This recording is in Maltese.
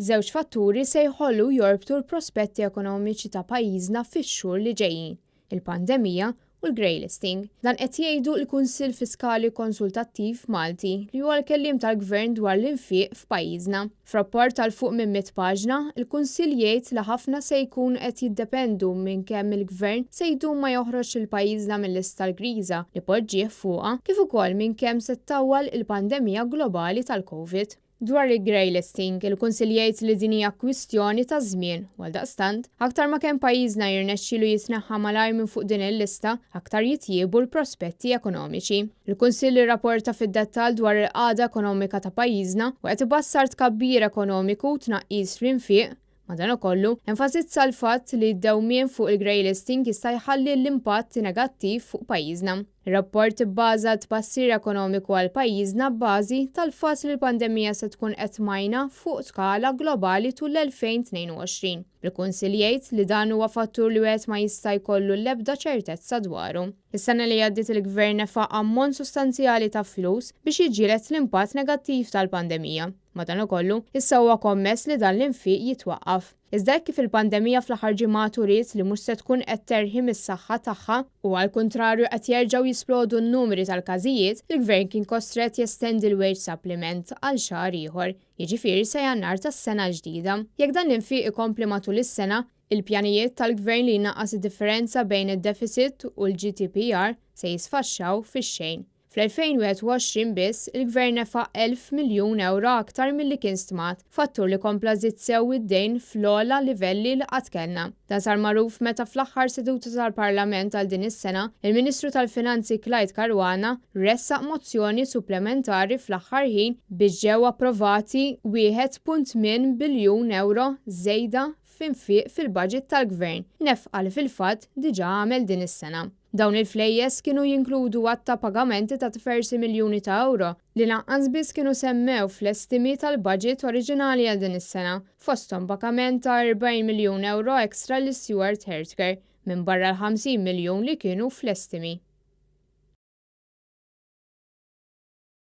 Żewġ fatturi se jħollu jorbtu l-prospetti ekonomiċi ta' pajjiżna fix-xhur li ġejjin, il-pandemija u l-Greylisting. Dan qed jgħidu l-Kunsill Fiskali Konsultattiv Malti li huwa l-kelliem tal-Gvern dwar l-infiq f'pajjiżna. F'rapport tal fuq minn 100 paġna, il-Kunsill jgħid li ħafna se jkun qed jiddependu minn kemm il-Gvern se jdum ma joħroġ il-pajjiżna mill-lista l-griża li poġġih fuqha kif ukoll minn kemm se ttawwal il-pandemija globali tal-COVID. Dwar il-Greylisting, il-Kunsill jgħid li din hija kwistjoni ta' żmien, għaldaqstant, aktar ma kemm pajjiżna jirnexxielu jitneħħa malajr minn fuq din il-lista, aktar jitjiebu l-prospetti ekonomiċi. Il-Kunsill irrapporta fid-dettall dwar il-qagħda ekonomika ta' pajjiżna u qed ibassar tkabbir ekonomiku tnaqqis fl-infiq. Madankollu, enfasizza l-fatt li d-dewmien fuq il-Greylisting jista' jħalli l-impatt negattiv fuq pajjiżna. Ir-rapport ibbaża tbassir ekonomiku għal pajjiżna bbażi tal-fatt li l-pandemija se tkun qed tmajna fuq skala globali tul l-2022. Il-Kunsill jgħid li dan huwa fattur li wieħed ma jista' jkollu l-ebda ċertezza dwaru. Is-sena li għaddiet il-Gvern nefaq ammont sostanzjali ta' flus biex jiġġieled l-impatt negattiv tal-pandemija. Madankollu, issa huwa kommess li dan l-infiq jitwaqqaf. Iżda kif il-pandemija fl-aħħar ġimgħat uriet li mhux se tkun qed terħi mis-saħħa tagħha u għall-kuntrarju qed jerġgħu jisplodu n-numri tal-każijiet, il-Gvern kien kostret jestendi l-wage supplement għal xahar ieħor, jiġifieri sa Jannar tas-sena ġdida. Jekk dan l-infiq ikompli matul is-sena, il-pjanijiet tal-Gvern li jnaqqas id-differenza bejn id-deficit u l-GDPR se jisfaxxaw fix-xejn. Fl-2021 biss, il-Gvern nefaq 1,000 miljun euro aktar milli kien stmat, fattur li kompla żied sew id-dejn fl-ogħla livelli li qatt kellna. Dan sar magħruf meta fl-aħħar seduta tal-Parlament għal din is-sena, il-Ministru tal-Finanzi Klajt Karwana ressaq mozzjoni supplementari fl-aħħar ħin biex ġew approvati 1.8 biljun euro żejda f'infiq fil-budget tal-Gvern, nefqa li fil-fatt diġà għamel din is-sena. Dawn il-flejjes kienu jinkludu għatta pagamenti ta' diversi miljuni ta' euro li lanqas biss kienu semmew fl-estimi tal-budget oriġinali għal din is-sena, fosthom pagament ta' 40 miljun euro ekstra l Stewart Healthcare minn barra l-50 miljun li kienu fl-estimi.